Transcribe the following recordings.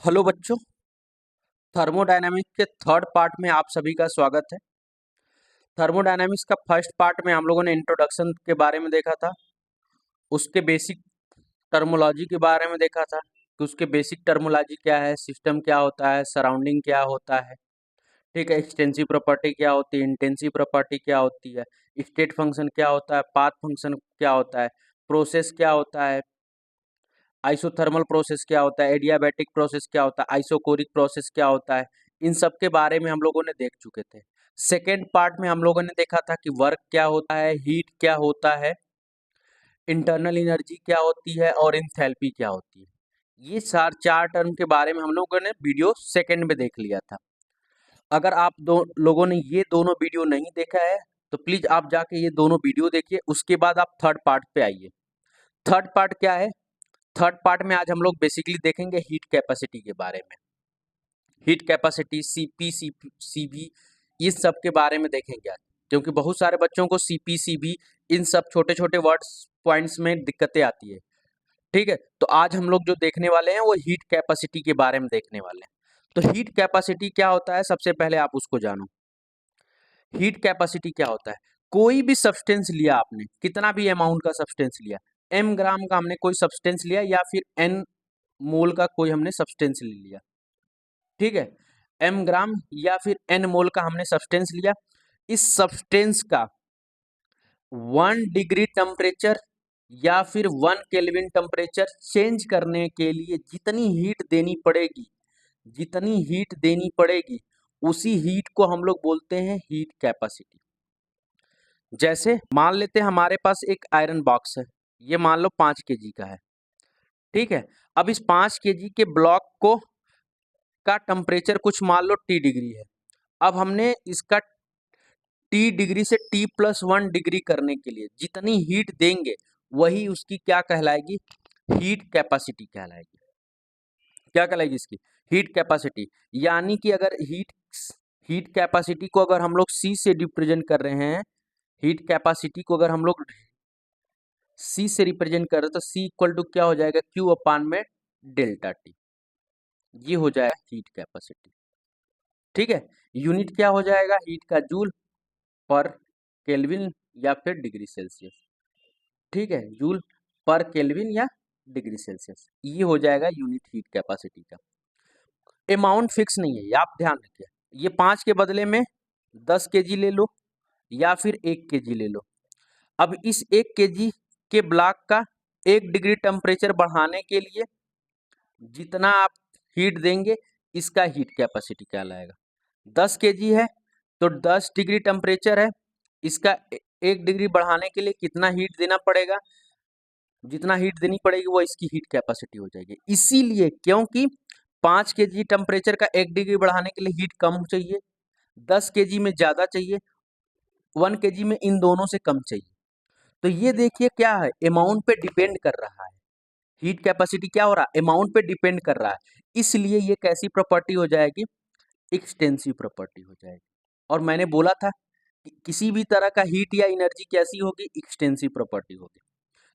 Hello बच्चों, thermodynamics के third part में आप सभी का स्वागत है। थर्मोडायनामिक्स का फर्स्ट पार्ट में हम लोगों ने इंट्रोडक्शन के बारे में देखा था, उसके बेसिक टर्मोलॉजी के बारे में देखा था कि उसके बेसिक टर्मोलॉजी क्या है, सिस्टम क्या होता है, सराउंडिंग क्या होता है, ठीक है, एक्सटेंसिव प्रॉपर्टी क्या होती है, इंटेंसिव प्रॉपर्टी क्या होती है, स्टेट फंक्शन क्या होता है, पाथ फंक्शन क्या होता है, प्रोसेस क्या होता है, आइसोथर्मल प्रोसेस क्या होता है, एडियाबैटिक प्रोसेस क्या होता है, आइसोकोरिक प्रोसेस क्या होता है, इन सब के बारे में हम लोगों ने देख चुके थे। सेकेंड पार्ट में हम लोगों ने देखा था कि वर्क क्या होता है, हीट क्या होता है, इंटरनल एनर्जी क्या होती है और इंथैल्पी क्या होती है। ये चार टर्म के बारे में हम लोगों ने वीडियो सेकेंड में देख लिया था। अगर आप दो लोगों ने ये दोनों वीडियो नहीं देखा है तो प्लीज आप जाके ये दोनों वीडियो देखिए, उसके बाद आप थर्ड पार्ट पे आइए। थर्ड पार्ट क्या है? थर्ड पार्ट में आज हम लोग बेसिकली देखेंगे हीट कैपेसिटी के बारे में। हीट कैपेसिटी, सीपी, सीबी, इस सब के बारे में देखेंगे आज, क्योंकि बहुत सारे बच्चों को सीपी, सीबी, इन सब छोटे छोटे वर्ड्स पॉइंट्स में दिक्कतें आती है। ठीक है, तो आज हम लोग जो देखने वाले हैं वो हीट कैपेसिटी के बारे में देखने वाले हैं। तो हीट कैपेसिटी क्या होता है, सबसे पहले आप उसको जानो। हीट कैपेसिटी क्या होता है? कोई भी सब्सटेंस लिया आपने, कितना भी अमाउंट का सब्सटेंस लिया, एम ग्राम का हमने कोई सब्सटेंस लिया या फिर एन मोल का कोई हमने सब्सटेंस ले लिया, ठीक है, एम ग्राम या फिर एन मोल का हमने सब्सटेंस लिया। इस सब्सटेंस का 1 डिग्री टेम्परेचर या फिर 1 केल्विन टेम्परेचर चेंज करने के लिए जितनी हीट देनी पड़ेगी, जितनी हीट देनी पड़ेगी, उसी हीट को हम लोग बोलते हैं हीट कैपेसिटी। जैसे मान लेते हैं हमारे पास एक आयरन बॉक्स है, ये मान लो 5 केजी का है, ठीक है। अब इस 5 केजी के ब्लॉक को का टेम्परेचर कुछ मान लो T डिग्री है। अब हमने इसका T डिग्री से T+1 डिग्री करने के लिए जितनी हीट देंगे वही उसकी क्या कहलाएगी? हीट कैपेसिटी कहलाएगी। क्या कहलाएगी इसकी? Heat capacity. यानी कि अगर हीट कैपेसिटी को अगर हम लोग C से रिप्रेजेंट कर रहे हैं, हीट कैपेसिटी को अगर हम लोग C से रिप्रेजेंट कर रहे हैं तो C इक्वल टू क्या हो जाएगा? Q अपान में डेल्टा T। ये हो जाएगा हीट कैपेसिटी, ठीक है। यूनिट क्या हो जाएगा? हीट का जूल पर केल्विन या फिर डिग्री सेल्सियस, ठीक है, जूल पर केल्विन या डिग्री सेल्सियस, ये हो जाएगा यूनिट हीट कैपेसिटी का। अमाउंट फिक्स नहीं है, ये आप ध्यान रखिए। ये 5 के बदले में 10 केजी ले लो या फिर 1 केजी ले लो। अब इस 1 केजी के ब्लॉक का 1 डिग्री टेम्परेचर बढ़ाने के लिए जितना आप हीट देंगे, इसका हीट कैपेसिटी कहलाएगा। 10 केजी है तो 10 डिग्री टेम्परेचर है, इसका 1 डिग्री बढ़ाने के लिए कितना हीट देना पड़ेगा? जितना हीट देनी पड़ेगी वो इसकी हीट कैपेसिटी हो जाएगी। इसीलिए क्योंकि 5 केजी टेम्परेचर का 1 डिग्री बढ़ाने के लिए हीट कम चाहिए, 10 केजी में ज़्यादा चाहिए, 1 केजी में इन दोनों से कम चाहिए। तो ये देखिए क्या है, अमाउंट पे डिपेंड कर रहा है। हीट कैपेसिटी क्या हो रहा है? अमाउंट पे डिपेंड कर रहा है। इसलिए ये कैसी प्रॉपर्टी हो जाएगी? एक्सटेंसिव प्रॉपर्टी हो जाएगी। और मैंने बोला था कि किसी भी तरह का हीट या एनर्जी कैसी होगी? एक्सटेंसिव प्रॉपर्टी होगी।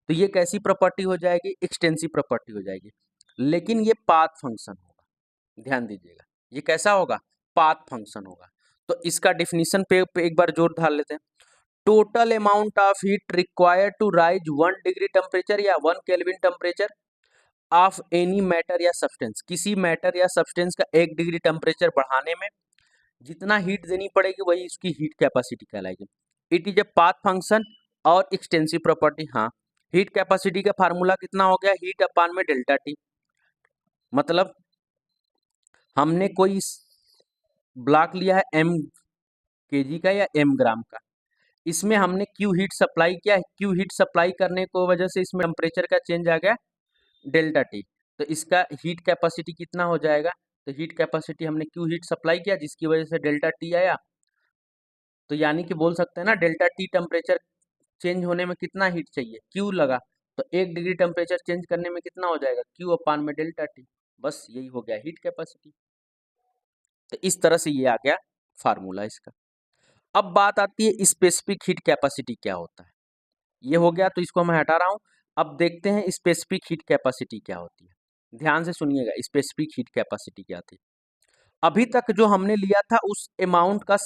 तो ये कैसी प्रॉपर्टी हो जाएगी? एक्सटेंसिव प्रॉपर्टी हो जाएगी। लेकिन ये पाथ फंक्शन होगा, ध्यान दीजिएगा। ये कैसा होगा? पाथ फंक्शन होगा। तो इसका डिफिनीशन पे एक बार जोर डाल लेते हैं। Total amount of heat required to raise 1 degree temperature या 1 kelvin temperature of any matter या सब्सटेंस, किसी मैटर या सब्सटेंस का 1 डिग्री टेम्परेचर बढ़ाने में जितना हीट देनी पड़ेगी वही इसकी हीट कैपेसिटी कहलाएगी। It is a path function और एक्सटेंसिव प्रॉपर्टी। हाँ, हीट कैपेसिटी का फार्मूला कितना हो गया? हीट अपान में डेल्टा टी। मतलब हमने कोई ब्लॉक लिया है एम केजी का या एम ग्राम का, इसमें हमने क्यू हीट सप्लाई किया है, क्यू हीट सप्लाई करने को वजह से इसमें टेम्परेचर का चेंज आ गया डेल्टा टी। तो इसका हीट कैपेसिटी कितना हो जाएगा? तो हीट कैपेसिटी हमने क्यू हीट सप्लाई किया जिसकी वजह से डेल्टा टी आया। तो यानी कि बोल सकते हैं ना, डेल्टा टी टेम्परेचर चेंज होने में कितना हीट चाहिए? क्यू लगा, तो 1 डिग्री टेम्परेचर चेंज करने में कितना हो जाएगा? क्यू अपान में डेल्टा टी। बस यही हो गया हीट कैपेसिटी। तो इस तरह से ये आ गया फार्मूला इसका। अब बात आती है स्पेसिफिक हीट कैपेसिटी क्या होता है। ये हो गया तो इसको मैं हटा रहा हूं। अब देखते हैं स्पेसिफिक हीट कैपेसिटी क्या होती है। ध्यान से सुनिएगा, स्पेसिफिक हीट कैपेसिटी क्या थी। अभी तक जो हमने लिया था उस अमाउंट का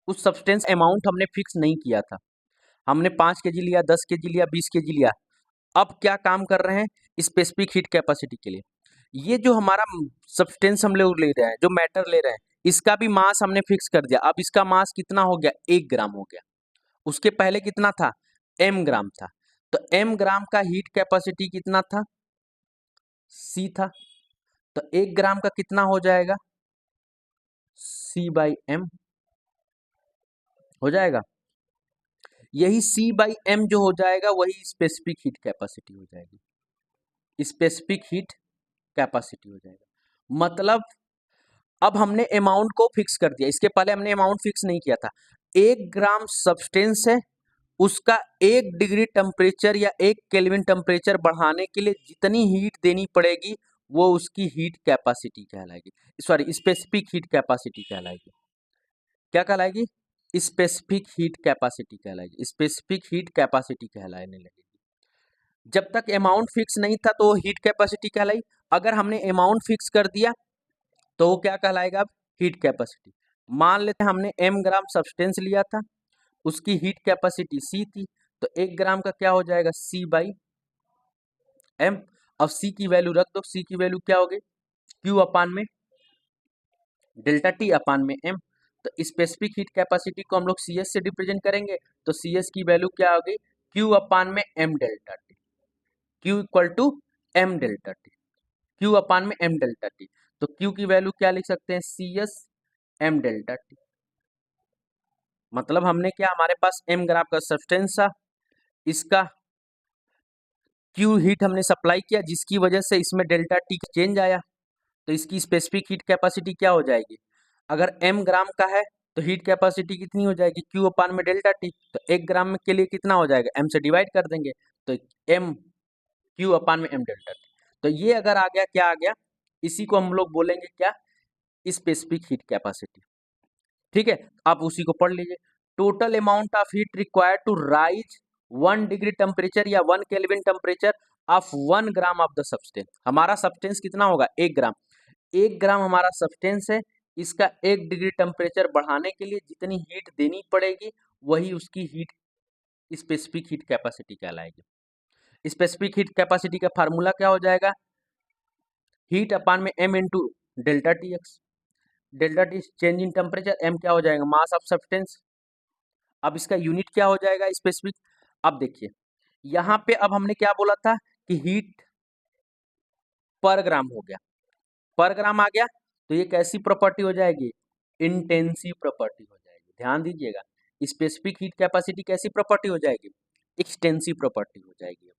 उस सब्सटेंस अमाउंट हमने फिक्स नहीं किया था। हमने 5 केजी लिया, 10 केजी लिया, 20 केजी लिया। अब क्या काम कर रहे हैं, स्पेसिफिक हीट कैपेसिटी के लिए। ये जो हमारा सब्सटेंस हम लोग ले रहे हैं, जो मैटर ले रहे हैं, इसका भी मास हमने फिक्स कर दिया। अब इसका मास कितना हो गया, 1 ग्राम हो गया। उसके पहले कितना था, m ग्राम था। तो m ग्राम का हीट कैपेसिटी कितना था, c था। तो 1 ग्राम का कितना हो जाएगा, c/m हो जाएगा। यही c/m जो हो जाएगा वही स्पेसिफिक हीट कैपेसिटी हो जाएगी, स्पेसिफिक हीट कैपेसिटी हो जाएगा। मतलब अब हमने अमाउंट को फिक्स कर दिया, इसके पहले हमने अमाउंट फिक्स नहीं किया था। 1 ग्राम सब्सटेंस है, उसका 1 डिग्री टेम्परेचर या 1 केल्विन टेम्परेचर बढ़ाने के लिए जितनी हीट देनी पड़ेगी वो उसकी हीट कैपेसिटी कहलाएगी, सॉरी स्पेसिफिक हीट कैपेसिटी कहलाएगी। क्या कहलाएगी, स्पेसिफिक हीट कैपेसिटी कहलाएगी, स्पेसिफिक हीट कैपेसिटी कहलाने लगेगी। जब तक अमाउंट फिक्स नहीं था तो हीट कैपेसिटी कहलाई। अगर हमने अमाउंट फिक्स कर दिया तो वो क्या कहलाएगा, अब हीट कैपेसिटी। मान लेते हैं हमने m ग्राम सब्सटेंस लिया था, उसकी हीट कैपेसिटी c थी, तो 1 ग्राम का क्या हो जाएगा, c/m। अब c की वैल्यू रख दो, c की वैल्यू क्या होगी, q अपान में डेल्टा टी अपान में m। तो स्पेसिफिक हीट कैपेसिटी को हम लोग cs से रिप्रेजेंट करेंगे, तो cs की वैल्यू क्या होगी, q अपान में m delta T, q equal to m delta T, q upon में m डेल्टा टी। तो q की वैल्यू क्या लिख सकते हैं, cs m डेल्टा टी। मतलब हमने क्या, हमारे पास m ग्राम का सब्सटेंस था, इसका q हीट हमने सप्लाई किया जिसकी वजह से इसमें डेल्टा टी चेंज आया, तो इसकी स्पेसिफिक हीट कैपेसिटी क्या हो जाएगी। अगर m ग्राम का है तो हीट कैपेसिटी कितनी हो जाएगी, q अपान में डेल्टा टी। तो 1 ग्राम में के लिए कितना हो जाएगा, m से डिवाइड कर देंगे, तो m q अपान में m डेल्टा टी। तो ये अगर आ गया, क्या आ गया, इसी को हम लोग बोलेंगे क्या, स्पेसिफिक हीट कैपेसिटी। ठीक है, आप उसी को पढ़ लीजिए। Total amount of heat required to raise 1 degree temperature या 1 kelvin temperature of 1 gram of the substance. हमारा सब्सटेंस कितना होगा, 1 ग्राम। 1 ग्राम हमारा सब्सटेंस है, इसका 1 डिग्री टेम्परेचर बढ़ाने के लिए जितनी हीट देनी पड़ेगी वही उसकी हीट स्पेसिफिक हीट कैपेसिटी कहलाएगी। स्पेसिफिक हीट कैपेसिटी का फार्मूला क्या हो जाएगा, हीट अपान में m into delta T X. Delta T change in temperature, m क्या हो जाएगा, मास ऑफ सब्सटेंस। अब इसका यूनिट क्या हो जाएगा, स्पेसिफिक। अब देखिए यहाँ पे अब हमने क्या बोला था कि हीट पर ग्राम हो गया, पर ग्राम आ गया, तो ये कैसी प्रॉपर्टी हो जाएगी, इंटेंसिव प्रॉपर्टी हो जाएगी। ध्यान दीजिएगा, स्पेसिफिक हीट कैपेसिटी कैसी प्रॉपर्टी हो जाएगी, एक्सटेंसिव प्रॉपर्टी हो जाएगी।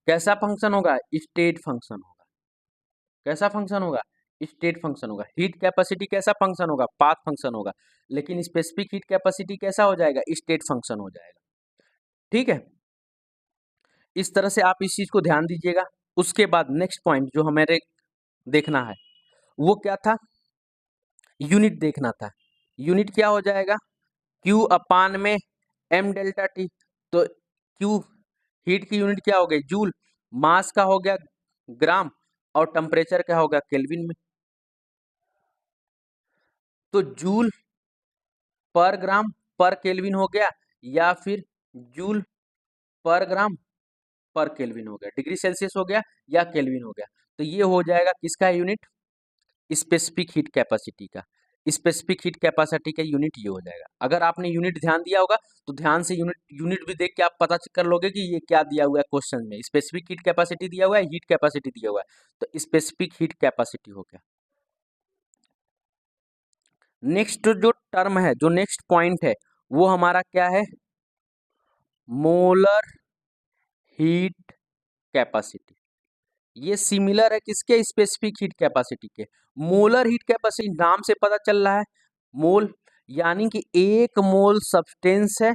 कैसा फंक्शन होगा, स्टेट फंक्शन होगा। कैसा फंक्शन होगा, स्टेट फंक्शन होगा। हीट कैपेसिटी कैसा फंक्शन होगा, पाथ फंक्शन होगा। लेकिन स्पेसिफिक हीट कैपेसिटी कैसा हो जाएगा, स्टेट फंक्शन हो जाएगा। ठीक है, इस तरह से आप इस चीज को ध्यान दीजिएगा। उसके बाद नेक्स्ट पॉइंट जो हमें देखना है वो क्या था, यूनिट देखना था। यूनिट क्या हो जाएगा, Q अपान में m डेल्टा टी। तो Q हीट की यूनिट क्या हो गई, जूल। मास का हो गया ग्राम, और टेम्परेचर क्या होगा, केल्विन में। तो जूल पर ग्राम पर केल्विन हो गया, या फिर जूल पर ग्राम पर केल्विन हो गया, डिग्री सेल्सियस हो गया या केल्विन हो गया। तो ये हो जाएगा किसका यूनिट, स्पेसिफिक हीट कैपेसिटी का। स्पेसिफिक हीट कैपेसिटी का यूनिट ये हो जाएगा। अगर आपने यूनिट ध्यान दिया होगा तो ध्यान से यूनिट यूनिट भी देख के आप पता कर लोगे कि ये क्या दिया हुआ है क्वेश्चन में। स्पेसिफिक हीट कैपेसिटी दिया हुआ है, हीट कैपेसिटी दिया हुआ है, तो स्पेसिफिक हीट कैपेसिटी हो गया। नेक्स्ट जो टर्म है, जो नेक्स्ट पॉइंट है वो हमारा क्या है, मोलर हीट कैपेसिटी। ये सिमिलर है किसके, स्पेसिफिक हीट कैपेसिटी के। मोलर हीट कैपेसिटी नाम से पता चल रहा है, मोल यानी कि 1 मोल सब्सटेंस है,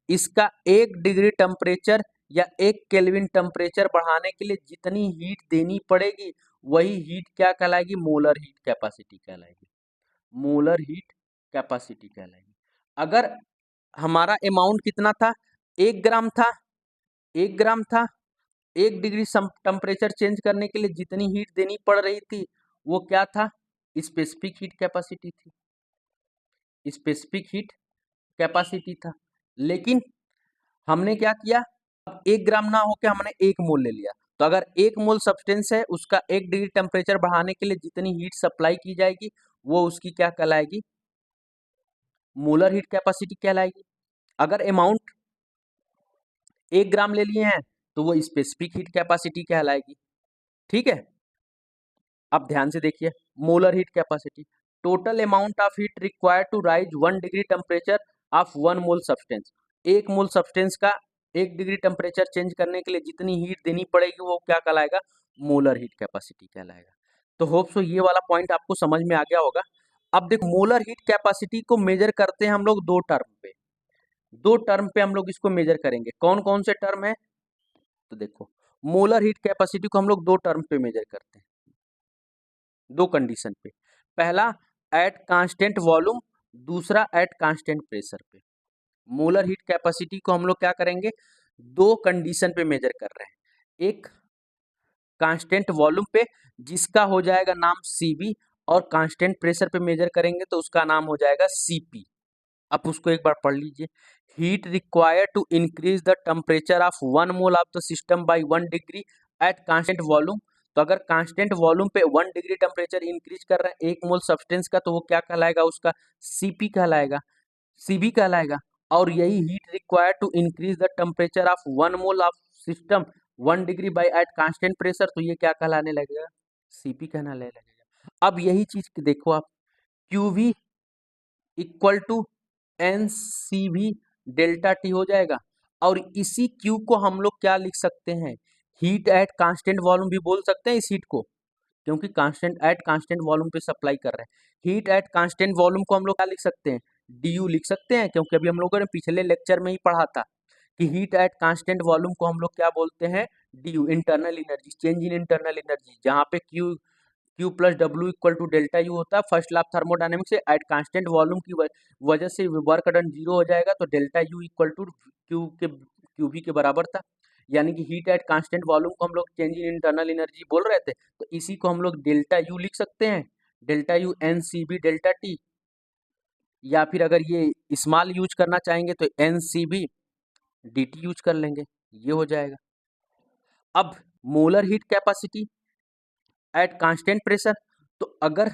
इसका 1 डिग्री टेम्परेचर या 1 केल्विन टेम्परेचर बढ़ाने के लिए जितनी हीट देनी पड़ेगी वही हीट क्या कहलाएगी, मोलर हीट कैपेसिटी कहलाएगी। मोलर हीट कैपेसिटी कहलाएगी। अगर हमारा अमाउंट कितना था, 1 ग्राम था, 1 ग्राम था, 1 डिग्री टेम्परेचर चेंज करने के लिए जितनी हीट देनी पड़ रही थी वो क्या था, स्पेसिफिक हीट कैपेसिटी थी, स्पेसिफिक हीट कैपेसिटी था। लेकिन हमने क्या किया, अब 1 ग्राम ना होके हमने 1 मोल ले लिया। तो अगर 1 मोल सब्सटेंस है, उसका 1 डिग्री टेम्परेचर बढ़ाने के लिए जितनी हीट सप्लाई की जाएगी वो उसकी क्या कहलाएगी, मोलर हीट कैपेसिटी कहलाएगी। अगर अमाउंट 1 ग्राम ले लिए हैं तो वो स्पेसिफिक हीट कैपेसिटी कहलाएगी। ठीक है, अब ध्यान से देखिए, molar heat capacity, total amount of heat required to raise 1 degree temperature of 1 mole substance. 1 mole substance का 1 डिग्री टेम्परेचर चेंज करने के लिए जितनी हीट देनी पड़ेगी वो क्या कहलाएगा, मोलर हीट कैपेसिटी कहलाएगा। तो होप सो ये वाला पॉइंट आपको समझ में आ गया होगा। अब देखो, मोलर हीट कैपेसिटी को मेजर करते हैं हम लोग दो टर्म पे हम लोग इसको मेजर करेंगे। कौन कौन से टर्म है, तो देखो, मोलर हीट कैपेसिटी को हम लोग 2 टर्म पे मेजर करते हैं, 2 कंडीशन पे। पहला एट कांस्टेंट वॉल्यूम, दूसरा एट कांस्टेंट प्रेशर पे। मोलर हीट कैपेसिटी को हम लोग क्या करेंगे, 2 कंडीशन पे मेजर कर रहे हैं। एक कांस्टेंट वॉल्यूम पे जिसका हो जाएगा नाम Cv, और कांस्टेंट प्रेशर पे मेजर करेंगे तो उसका नाम हो जाएगा Cp। आप उसको एक बार पढ़ लीजिए। Heat required to increase the temperature of 1 mole of the system by 1 degree at constant volume. तो अगर कांस्टेंट वॉल्यूम पे 1 डिग्री टेम्परेचर इंक्रीज कर रहे हैं 1 मोल सब्सटेंस का, तो वो क्या कहलाएगा, उसका Cp कहलाएगा, Cb कहलाएगा। और यही heat required to increase the temperature of 1 mole of system 1 degree by at constant pressure, तो ये क्या कहलाने लगेगा, Cp कहना लगेगा। अब यही चीज देखो आप, Qv equal to NCV delta T हो जाएगा। और इसी Q को हम लोग क्या लिख सकते हैं, हीट एट कांस्टेंट वॉल्यूम भी बोल सकते हैं इस हीट को, क्योंकि कांस्टेंट एट कांस्टेंट वॉल्यूम पे सप्लाई कर रहे हैं। हीट एट कांस्टेंट वॉल्यूम को हम लोग क्या लिख सकते हैं, DU लिख सकते हैं, क्योंकि अभी हम लोगों ने पिछले लेक्चर में ही पढ़ा था कि हीट एट कांस्टेंट वॉल्यूम को हम लोग क्या बोलते हैं, DU, internal energy, change in internal energy, जहाँ पे Q plus W equal to delta U होता है। फर्स्ट लॉ ऑफ थर्मोडायनेमिक्स से एट कांस्टेंट वॉल्यूम की वजह से वर्क डन 0 हो जाएगा, तो delta U equal to QV के बराबर था। यानी कि हीट एट कांस्टेंट वॉल्यूम को हम लोग चेंज इन इंटरनल एनर्जी बोल रहे थे, तो इसी को हम लोग डेल्टा यू लिख सकते हैं, delta U NCB delta T. या फिर अगर ये स्मॉल यूज करना चाहेंगे तो NCB DT यूज कर लेंगे, ये हो जाएगा। अब molar heat capacity eight constant pressure, तो अगर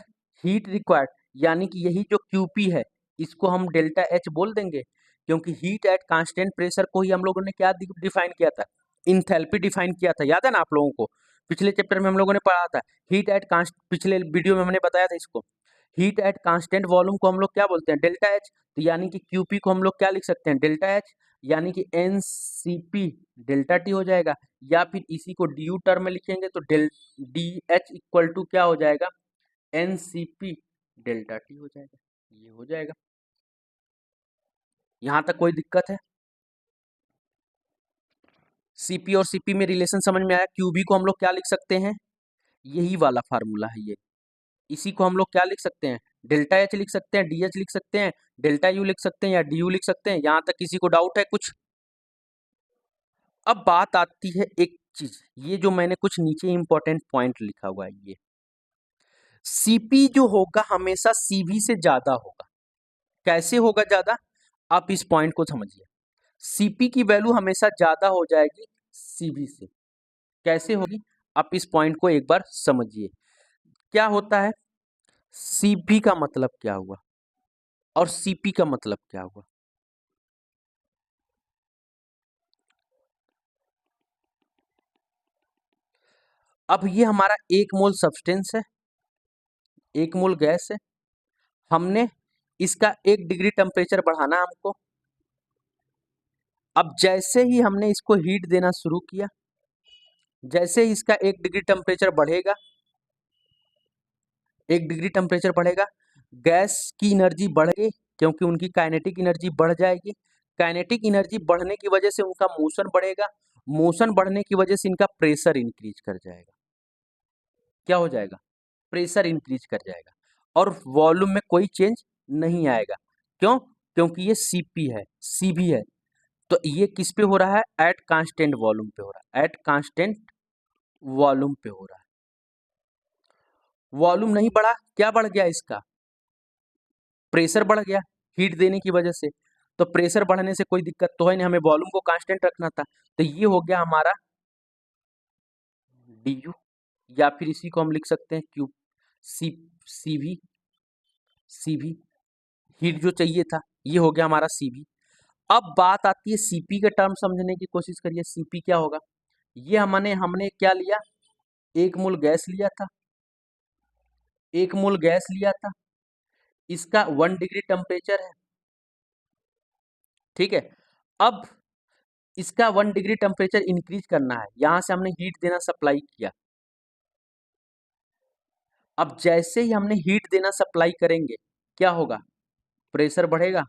हीट रिक्वायर्ड, यानी कि यही जो QP है इसको हम डेल्टा H बोल देंगे, क्योंकि हीट एट कांस्टेंट प्रेशर को ही हम लोगों ने क्या डिफाइन किया था, इंथैल्पी डिफाइन किया था, याद है ना आप लोगों को, पिछले चैप्टर में हम लोगों ने पढ़ा था। हीट एट कांस्ट पिछले वीडियो में हमने बताया था इसको, हीट एट कांस्टेंट वॉल्यूम को हम लोग क्या बोलते हैं, डेल्टा H। तो यानी कि QP को हम लोग क्या लिख सकते हैं, डेल्टा H, यानी कि NCP डेल्टा टी हो जाएगा। या फिर इसी को DU टर्म में लिखेंगे तो DH इक्वल टू क्या हो जाएगा, NCP डेल्टा टी हो जाएगा, ये हो जाएगा। यहां तक कोई दिक्कत है, CP और CP में रिलेशन समझ में आया। QB को हम लोग क्या लिख सकते हैं, यही वाला फार्मूला है ये, इसी को हम लोग क्या लिख सकते हैं, डेल्टा H लिख सकते हैं, DH लिख सकते हैं, डेल्टा U लिख सकते हैं, या DU लिख सकते हैं। यहां तक किसी को डाउट है कुछ? अब बात आती है एक चीज, ये जो मैंने कुछ नीचे इंपॉर्टेंट पॉइंट लिखा हुआ है, ये Cp जो होगा हमेशा Cv से ज्यादा होगा। कैसे होगा ज्यादा, आप इस पॉइंट को समझिए। Cp की वैल्यू हमेशा ज्यादा हो जाएगी Cv से। कैसे होगी, आप इस पॉइंट को एक बार समझिए। क्या होता है, Cp का मतलब क्या हुआ और Cp का मतलब क्या हुआ। अब ये हमारा 1 मोल सब्सटेंस है, 1 मोल गैस है, हमने इसका 1 डिग्री टेम्परेचर बढ़ाना है हमको। अब जैसे ही हमने इसको हीट देना शुरू किया, जैसे ही इसका 1 डिग्री टेम्परेचर बढ़ेगा, 1 डिग्री टेम्परेचर बढ़ेगा, गैस की एनर्जी बढ़ेगी, क्योंकि उनकी काइनेटिक एनर्जी बढ़ जाएगी। काइनेटिक एनर्जी बढ़ने की वजह से उनका मोशन बढ़ेगा, मोशन बढ़ने की वजह से इनका प्रेशर इंक्रीज कर जाएगा। क्या हो जाएगा, प्रेशर इंक्रीज कर जाएगा, और वॉल्यूम में कोई चेंज नहीं आएगा। क्यों, क्योंकि ये Cp है, Cv है। तो ये किस पे हो रहा है? एट कांस्टेंट वॉल्यूम पे हो रहा है, एट कांस्टेंट वॉल्यूम पे हो रहा है। वॉल्यूम नहीं बढ़ा, क्या बढ़ गया इसका? प्रेशर बढ़ गया हीट देने की वजह से। तो प्रेशर बढ़ने से कोई दिक्कत तो है नहीं, हमें वॉल्यूम को कांस्टेंट रखना था। तो ये हो गया हमारा डी या फिर इसी को हम लिख सकते हैं क्यू सी सी भी हीट जो चाहिए था, ये हो गया हमारा सी भी। अब बात आती है सीपी के टर्म समझने की कोशिश करिए। सीपी क्या होगा? ये हमने हमने क्या लिया? 1 मोल गैस लिया था, 1 मोल गैस लिया था, इसका 1 डिग्री टेम्परेचर है, ठीक है। अब इसका 1 डिग्री टेम्परेचर इंक्रीज करना है, यहां से हमने हीट देना सप्लाई किया। अब जैसे ही हमने हीट देना सप्लाई करेंगे, क्या होगा? प्रेशर बढ़ेगा,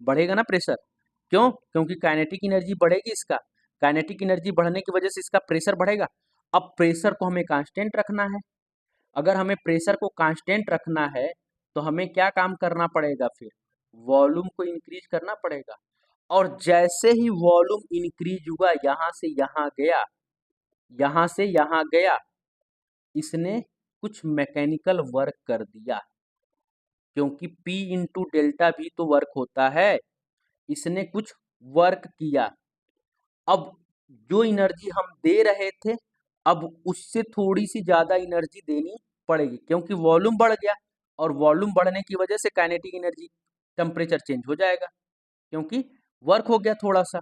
बढ़ेगा ना प्रेशर। क्यों? क्योंकि काइनेटिक एनर्जी बढ़ेगी इसका, काइनेटिक एनर्जी बढ़ने की वजह से इसका प्रेशर बढ़ेगा। अब प्रेशर को हमें कांस्टेंट रखना है। अगर हमें प्रेशर को कांस्टेंट रखना है तो हमें क्या काम करना पड़ेगा? फिर वॉल्यूम को इंक्रीज करना पड़ेगा। और जैसे ही वॉल्यूम इंक्रीज हुआ, यहां से यहां गया, यहां से यहां गया, इसने कुछ मैकेनिकल वर्क कर दिया, क्योंकि P इंटू डेल्टा भी तो वर्क होता है। इसने कुछ वर्क किया। अब जो एनर्जी हम दे रहे थे, अब उससे थोड़ी सी ज्यादा एनर्जी देनी पड़ेगी, क्योंकि वॉल्यूम बढ़ गया, और वॉल्यूम बढ़ने की वजह से काइनेटिक एनर्जी टेम्परेचर चेंज हो जाएगा, क्योंकि वर्क हो गया थोड़ा सा।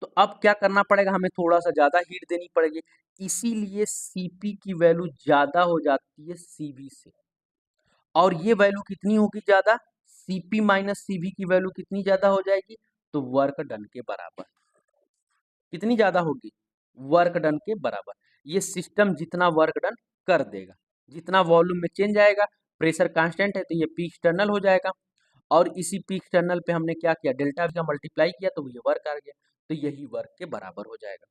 तो अब क्या करना पड़ेगा? हमें थोड़ा सा ज्यादा हीट देनी पड़ेगी। इसीलिए सीपी की वैल्यू ज्यादा हो जाती है सीबी से। और ये वैल्यू कितनी होगी ज्यादा? सीपी माइनस सीबी की वैल्यू कितनी ज्यादा हो जाएगी? तो वर्क डन के बराबर। कितनी ज्यादा होगी? वर्क डन के बराबर। ये सिस्टम जितना वर्क डन कर देगा, जितना वॉल्यूम में चेंज आएगा, प्रेशर कांस्टेंट है तो ये पी एक्सटर्नल हो जाएगा, और इसी पी एक्सटर्नल पे हमने क्या किया? डेल्टा का मल्टीप्लाई किया, तो ये वर्क आ गया, तो यही वर्क के बराबर हो जाएगा।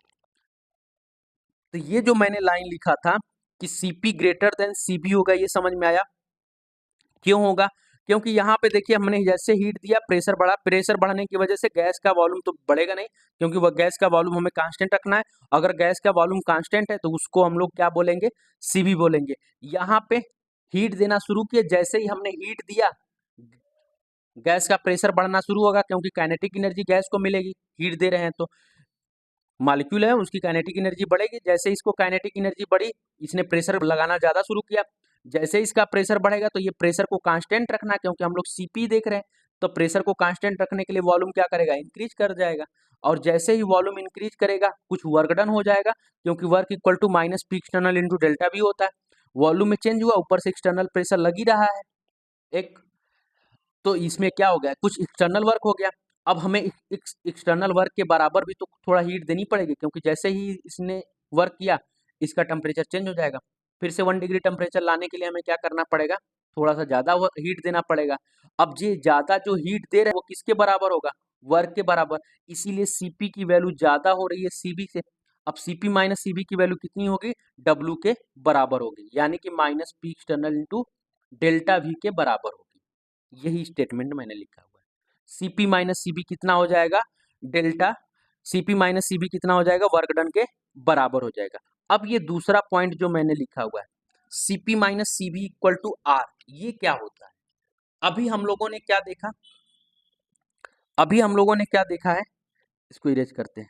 तो ये जो मैंने लाइन लिखा था कि सीपी ग्रेटर देन सीबी होगा, ये समझ में आया? क्यों होगा? क्योंकि यहाँ पे देखिए, हमने जैसे हीट दिया, प्रेशर बढ़ा, प्रेशर बढ़ने की वजह से गैस का वॉल्यूम तो बढ़ेगा नहीं, क्योंकि वह गैस का वॉल्यूम हमें कांस्टेंट रखना है। अगर गैस का वॉल्यूम कांस्टेंट है तो उसको हम लोग क्या बोलेंगे? सीबी बोलेंगे। यहाँ पे हीट देना शुरू किए, जैसे ही हमने हीट दिया, गैस का प्रेशर बढ़ना शुरू होगा, क्योंकि काइनेटिक एनर्जी गैस को मिलेगी, हीट दे रहे हैं तो मॉलिक्यूल है उसकी काइनेटिक एनर्जी बढ़ेगी। जैसे इसको काइनेटिक एनर्जी बढ़ी, इसने प्रेशर लगाना ज्यादा शुरू किया। जैसे इसका प्रेशर बढ़ेगा, तो ये प्रेशर को कांस्टेंट रखना, क्योंकि हम लोग सीपी देख रहे हैं, तो प्रेशर को कांस्टेंट रखने के लिए वॉल्यूम क्या करेगा? इंक्रीज कर जाएगा। और जैसे ही वॉल्यूम इंक्रीज करेगा, कुछ वर्क डन हो जाएगा, क्योंकि work equal to minus P external into delta भी होता है। वॉल्यूम में चेंज हुआ, ऊपर से एक्सटर्नल प्रेशर लग ही रहा है एक, तो इसमें क्या हो गया? कुछ एक्सटर्नल वर्क हो गया। अब हमें एक्सटर्नल वर्क के बराबर भी तो थोड़ा हीट देनी पड़ेगी, क्योंकि जैसे ही इसने वर्क किया, इसका टेम्परेचर चेंज हो जाएगा। फिर से 1 डिग्री टेम्परेचर लाने के लिए हमें क्या करना पड़ेगा? थोड़ा सा ज्यादा हीट देना पड़ेगा। अब ये ज्यादा जो हीट दे रहे हैं वो किसके बराबर होगा? वर्क के बराबर। इसीलिए सीपी की वैल्यू ज्यादा हो रही है सीबी से। अब सीपी माइनस सीबी की वैल्यू कितनी होगी? डब्ल्यू के बराबर होगी, यानी कि minus P external into delta we के बराबर होगी। यही स्टेटमेंट मैंने लिखा हुआ है। सीपी माइनस सीबी कितना हो जाएगा? डेल्टा सीपी माइनस सीबी कितना हो जाएगा? वर्क डन के बराबर हो जाएगा। अब ये दूसरा पॉइंट जो मैंने लिखा हुआ है, CP minus CB equal to R, ये क्या होता है? अभी हम लोगों ने क्या देखा? अभी हम लोगों ने क्या देखा है? इसको इरेज करते हैं।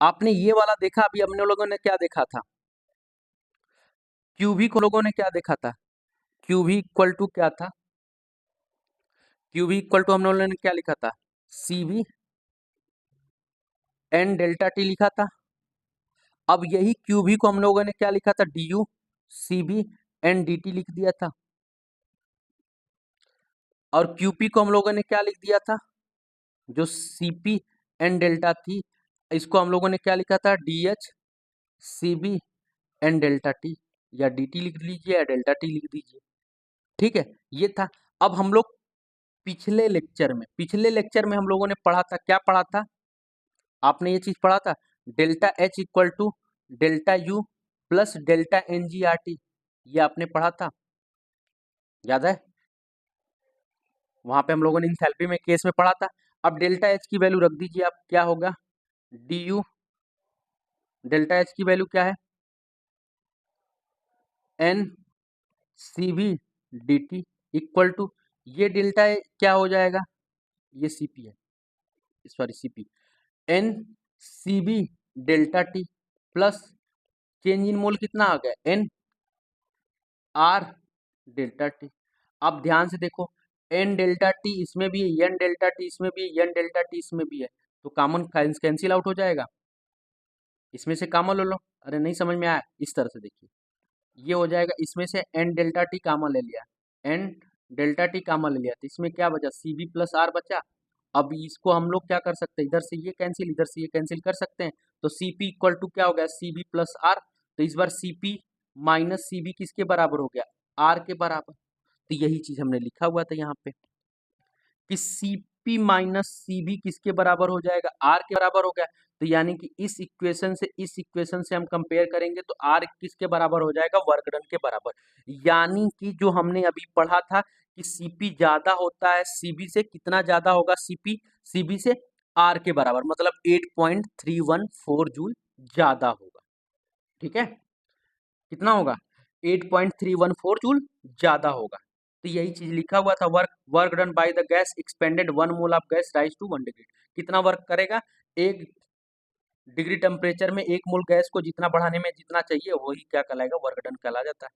आपने ये वाला देखा, अभी हमने लोगों ने क्या देखा था? क्यूबी को लोगों ने क्या देखा था? क्यूबी इक्वल टू क्या था? क्यूबी इक्वल टू हम लोगों ने क्या लिखा था? सीबी एन डेल्टा टी लिखा था। अब यही क्यूबी को हम लोगों ने क्या लिखा था? D U C B N D T लिख दिया था। और क्यूपी को हम लोगों ने क्या लिख दिया था? जो सीपी एन डेल्टा थी, इसको हम लोगों ने क्या लिखा था? D H C B N delta T, या डी टी लिख लीजिए या डेल्टा टी लिख दीजिए, ठीक है। ये था। अब हम लोग पिछले लेक्चर में हम लोगों ने पढ़ा था, क्या पढ़ा था? आपने ये चीज पढ़ा था, delta H equal to delta U plus delta N G R T, ये आपने पढ़ा था, याद है? वहां पे हम लोगों ने इंथैल्पी में केस में पढ़ा था। अब डेल्टा एच की वैल्यू रख दीजिए आप, क्या होगा डी यू, डेल्टा एच की वैल्यू क्या है N C V D T equal to, ये डेल्टा क्या हो जाएगा, ये सी पी है, sorry C P, N C B delta T plus change in mole कितना आ गया एन आर डेल्टा टी। अब ध्यान से देखो, एन डेल्टा टी इसमें भी है, एन डेल्टा टी इसमें भी है, एन डेल्टा टी इसमें भी है, तो कॉमन कैंसिल आउट हो जाएगा, इसमें से कॉमन ले लो। अरे नहीं समझ में आया, इस तरह से देखिए, ये हो जाएगा, इसमें से एन डेल्टा टी कॉमन ले लिया, एन डेल्टा टी कॉमन ले लिया, तो इसमें क्या बचा सी बी प्लस आर बचा। अब इसको हम लोग क्या कर सकते हैं, इधर से ये कैंसिल, इधर से ये कैंसिल कर सकते हैं, तो सी पी इक्वल टू क्या हो गया सी बी प्लस आर, तो इस बार C P minus C B किसके बराबर हो गया आर के बराबर। तो यही चीज हमने लिखा हुआ था यहाँ पे कि C P minus C B किसके बराबर हो जाएगा आर के बराबर हो गया। तो यानी कि इस इक्वेशन से इस इक्वेशन से हम कंपेयर करेंगे तो आर किसके बराबर हो जाएगा वर्क डन के बराबर। यानी कि जो हमने अभी पढ़ा था कि सीपी ज्यादा होता है सीबी से, कितना ज्यादा होगा सीपी सीबी से आर के बराबर, मतलब 8.314 जूल ज्यादा होगा। ठीक है, कितना होगा 8.314 जूल ज्यादा होगा। तो यही चीज लिखा हुआ था, work work done by the gas expanded 1 mole of gas raise to 1 degree. कितना वर्क करेगा, 1 डिग्री टेम्परेचर में 1 मोल गैस को जितना बढ़ाने में जितना चाहिए वही क्या कहलाएगा वर्क डन कहला जाता है।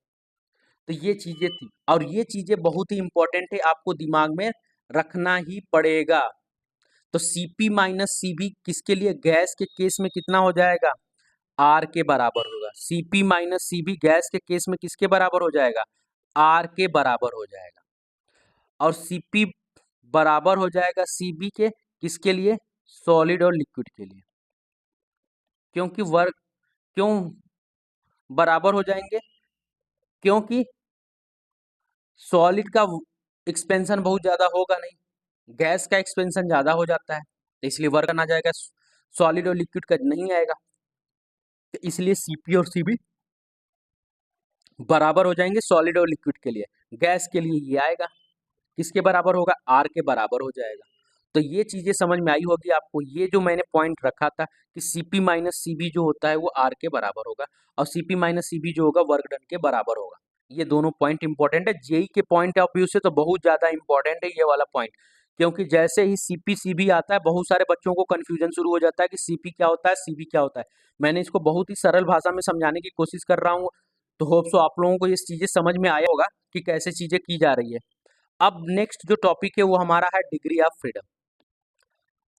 तो ये चीजें थी, और ये चीजें बहुत ही इंपॉर्टेंट है, आपको दिमाग में रखना ही पड़ेगा। तो सीपी माइनस सीबी किसके लिए, गैस के केस में कितना हो जाएगा आर के बराबर होगा। सीपी माइनस सीबी गैस के केस में किसके बराबर हो जाएगा आर के बराबर हो जाएगा। और सीपी बराबर हो जाएगा सीबी के, किसके लिए सॉलिड और लिक्विड के लिए। क्योंकि वर्क क्यों बराबर हो जाएंगे, क्योंकि सॉलिड का एक्सपेंशन बहुत ज्यादा होगा नहीं, गैस का एक्सपेंशन ज्यादा हो जाता है, तो इसलिए वर्क आ जाएगा, सॉलिड और लिक्विड का नहीं आएगा। तो इसलिए सीपी और सीबी बराबर हो जाएंगे सॉलिड और लिक्विड के लिए। गैस के लिए ये आएगा, किसके बराबर होगा आर के बराबर हो जाएगा। तो ये चीजें समझ में आई होगी आपको, ये जो मैंने पॉइंट रखा था कि सीपी माइनस सीबी जो होता है वो आर के बराबर होगा, और सीपी माइनस सीबी जो होगा वर्क डन के बराबर होगा। ये दोनों पॉइंट इंपॉर्टेंट है, जेई के पॉइंट ऑफ व्यू से तो बहुत ज्यादा इंपॉर्टेंट है ये वाला पॉइंट। क्योंकि जैसे ही सीपी सीबी आता है बहुत सारे बच्चों को कंफ्यूजन शुरू हो जाता है कि सीपी क्या होता है सीबी क्या होता है। मैंने इसको बहुत ही सरल भाषा में समझाने की कोशिश कर रहा हूँ, तो होप सो आप लोगों को ये चीजें समझ में आया होगा कि कैसे चीजें की जा रही है। अब नेक्स्ट जो टॉपिक है वो हमारा है डिग्री ऑफ फ्रीडम।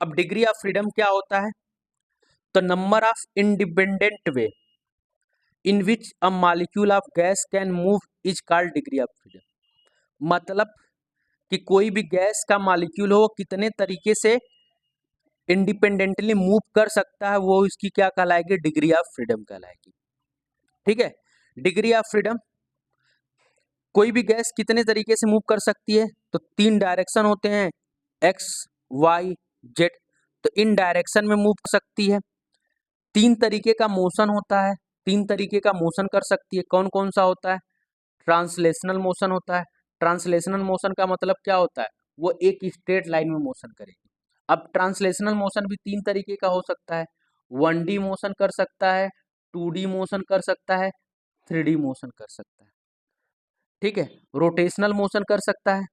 अब डिग्री ऑफ फ्रीडम क्या होता है, तो number of independent way in which a molecule of gas can move is called degree of freedom. मतलब कि कोई भी गैस का मॉलिक्यूल हो कितने तरीके से इंडिपेंडेंटली मूव कर सकता है, वो इसकी क्या कहलाएगी डिग्री ऑफ फ्रीडम कहलाएगी। ठीक है, डिग्री ऑफ फ्रीडम, कोई भी गैस कितने तरीके से मूव कर सकती है, तो 3 डायरेक्शन होते हैं एक्स वाई जेड, तो इन डायरेक्शन में मूव कर सकती है। 3 तरीके का मोशन होता है, 3 तरीके का मोशन कर सकती है, कौन कौन सा होता है, ट्रांसलेशनल मोशन होता है। ट्रांसलेशनल मोशन का मतलब क्या होता है, वो एक स्ट्रेट लाइन में मोशन करेगी। अब ट्रांसलेशनल मोशन भी 3 तरीके का हो सकता है, 1D मोशन कर सकता है, 2D मोशन कर सकता है, 3D मोशन कर सकता है। ठीक है, रोटेशनल मोशन कर सकता है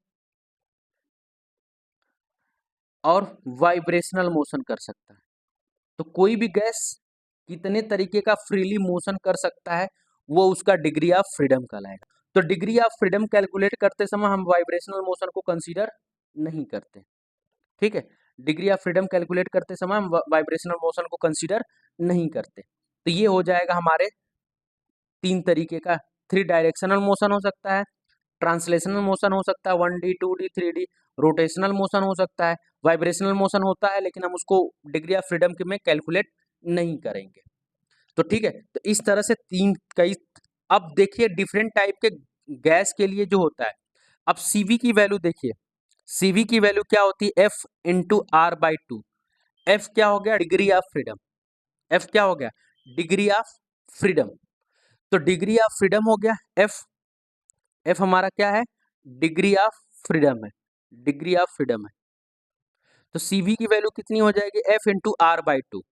और वाइब्रेशनल मोशन कर सकता है। तो कोई भी गैस कितने तरीके का फ्रीली मोशन कर सकता है वो उसका डिग्री ऑफ फ्रीडम कहलाएगा। तो डिग्री ऑफ फ्रीडम कैलकुलेट करते समय हम वाइब्रेशनल मोशन को कंसीडर नहीं करते। ठीक है, डिग्री ऑफ फ्रीडम कैलकुलेट करते समय हम वाइब्रेशनल मोशन को कंसीडर नहीं करते। तो ये हो जाएगा हमारे 3 तरीके का, 3 डायरेक्शनल मोशन हो सकता है, ट्रांसलेशनल मोशन हो सकता है 1D 2D 3D, rotational motion हो सकता है, वाइब्रेशनल मोशन होता है लेकिन हम उसको डिग्री ऑफ फ्रीडम के में कैलकुलेट नहीं करेंगे। तो ठीक है, तो इस तरह से 3 कई। अब देखिए डिफरेंट टाइप के गैस के लिए जो होता है, अब सीवी की वैल्यू देखिए, सीवी की वैल्यू क्या होती है F into R by two. F क्या हो गया डिग्री ऑफ फ्रीडम, एफ क्या हो गया डिग्री ऑफ फ्रीडम। तो डिग्री ऑफ फ्रीडम हो गया एफ, एफ हमारा क्या है डिग्री ऑफ फ्रीडम है, डिग्री ऑफ फ्रीडम है। तो CV की वैल्यू कितनी हो जाएगी, F into R by two,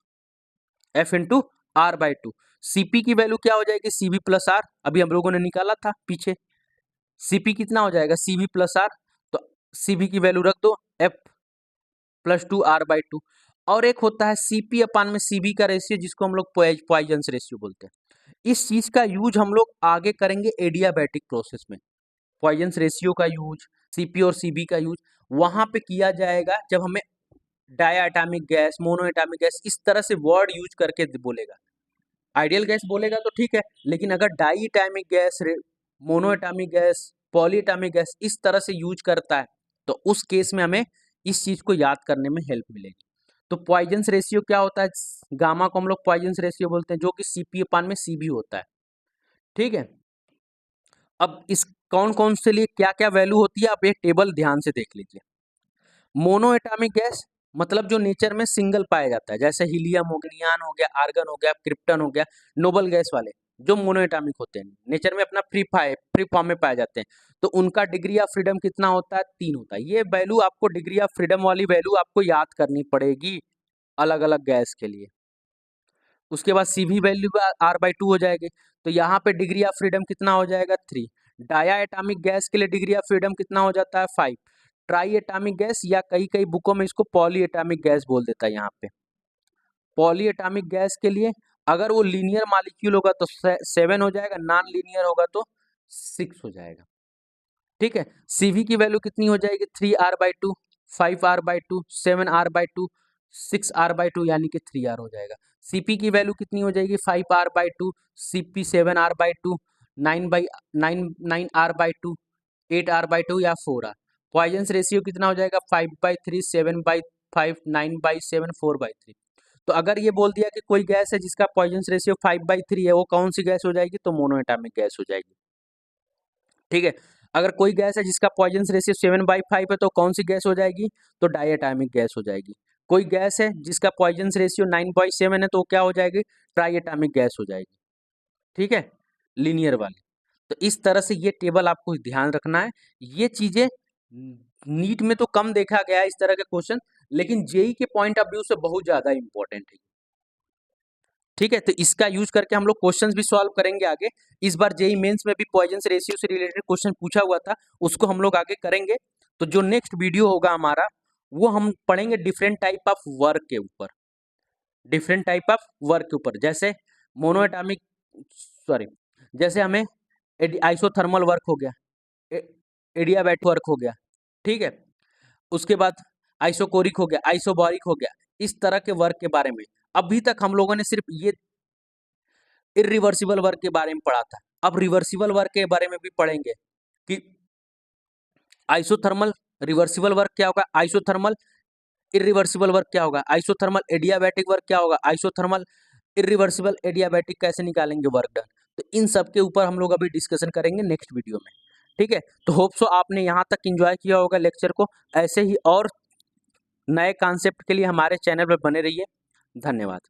F into R by two. CP की वैल्यू क्या हो जाएगी, CV प्लस आर, अभी हम लोगों ने निकाला था पीछे। CP कितना हो जाएगा, CV प्लस आर, तो CV की वैल्यू रख दो F plus two R by two. और एक होता है CP अपान में CV का रेशियो, जिसको हम लोग पॉइजन्स रेशियो बोलते हैं। इस चीज का यूज हम लोग आगे करेंगे एडियाबैटिक प्रोसेस में। पॉइजन्स रेशियो का यूज, CP और CV का यूज वहां पे किया जाएगा जब हमें डायटोमिक गैस, मोनोएटॉमिक गैस इस तरह से वर्ड यूज करके बोलेगा। आइडियल गैस बोलेगा तो ठीक है, लेकिन अगर diatomic gas, monoatomic gas, polyatomic gas इस तरह से यूज करता है, तो उस केस में हमें इस चीज को याद करने में हेल्प मिलेगी। तो पॉइजन्स रेशियो क्या होता है, गामा को हम लोग पॉइजन्स रेशियो बोलते हैं, जो कि CP अपान में CV होता है। ठीक है, अब इस कौन कौन से लिए क्या क्या वैल्यू होती है, आप एक टेबल ध्यान से देख लीजिए। मोनोएटॉमिक गैस मतलब जो नेचर में सिंगल पाया जाता है, जैसे हीलियम हो गया, नियान हो गया, आर्गन हो गया, क्रिप्टन हो गया, नोबल गैस वाले जो मोनोएटॉमिक होते हैं, नेचर में अपना फ्री फॉर्म में पाए जाते हैं, तो उनका डिग्री ऑफ फ्रीडम कितना होता है, 3 होता है। ये वैल्यू आपको, डिग्री ऑफ फ्रीडम वाली वैल्यू आपको याद करनी पड़ेगी अलग अलग गैस के लिए। उसके बाद CV value R by two हो जाएगी, तो यहाँ पे डिग्री ऑफ फ्रीडम कितना हो जाएगा, 3। डाया एटॉमिक गैस के लिए डिग्री ऑफ फ्रीडम कितना हो जाता है, 5। ट्राई एटॉमिक गैस या कई कई बुकों में इसको पॉली एटॉमिक गैस बोल देता है। यहाँ पे पॉली एटॉमिक गैस के लिए अगर वो लीनियर मॉलिक्यूल होगा तो 7 हो जाएगा, नॉन लीनियर होगा तो 6 हो जाएगा। ठीक है, CV की वैल्यू कितनी हो जाएगी, 3R by two, 5R by two, 7R by two, 6R by two, यानी कि 3R हो जाएगा। CP की वैल्यू कितनी हो जाएगी, 5R by two, CP 7R by two, 9R by two, 8R by two या 4R। पॉइजन्स रेशियो कितना हो जाएगा, 5/3, 7/5, 9/7, 4/3। तो अगर ये बोल दिया कि कोई गैस है जिसका पॉइजन्स रेशियो 5/3 है, वो कौन सी गैस हो जाएगी, तो मोनोएटॉमिक गैस हो जाएगी। ठीक है, अगर कोई गैस है जिसका पॉइजन्स रेशियो 7/5 है, तो कौन सी गैस हो जाएगी, तो डायटोमिक गैस हो जाएगी। कोई गैस है जिसका पॉइजन्स रेशियो 9/7 है, तो क्या हो जाएगी, ट्राईएटॉमिक गैस हो जाएगी। ठीक है, लीनियर वाली। तो इस तरह से ये टेबल आपको ध्यान रखना है। ये चीजें नीट में तो कम देखा गया है इस तरह के क्वेश्चन, लेकिन जेई के पॉइंट ऑफ व्यू से बहुत ज्यादा इंपॉर्टेंट है। ठीक है, तो इसका यूज करके हम लोग क्वेश्चंस भी सॉल्व करेंगे आगे। इस बार जेई मेंस में भी पॉइजन्स रेशियो से रिलेटेड क्वेश्चन पूछा हुआ था, उसको हम लोग आगे करेंगे। तो जो नेक्स्ट वीडियो होगा हमारा, वो हम पढ़ेंगे डिफरेंट टाइप ऑफ वर्क के ऊपर, डिफरेंट टाइप ऑफ वर्क के ऊपर, जैसे मोनोएटॉमिक, सॉरी, जैसे हमें आइसोथर्मल वर्क हो गया, एडियाबैटिक वर्क हो गया। ठीक है, उसके बाद आइसोकोरिक हो गया, आइसोबॉरिक हो गया, इस तरह के वर्क के बारे में अभी तक हम लोगों ने सिर्फ ये इरिवर्सिबल वर्क के बारे में पढ़ा था। अब रिवर्सिबल वर्क के बारे में भी पढ़ेंगे कि आइसोथर्मल रिवर्सिबल वर्क क्या होगा, आइसोथर्मल इरिवर्सिबल वर्क क्या होगा, आइसोथर्मल एडियाबैटिक वर्क क्या होगा, आइसोथर्मल इरिवर्सिबल एडियाबैटिक कैसे निकालेंगे वर्क डन। तो इन सब के ऊपर हम लोग अभी डिस्कशन करेंगे नेक्स्ट वीडियो में। ठीक है, तो होप सो आपने यहाँ तक एंजॉय किया होगा लेक्चर को। ऐसे ही और नए कॉन्सेप्ट के लिए हमारे चैनल पर बने रहिए। धन्यवाद।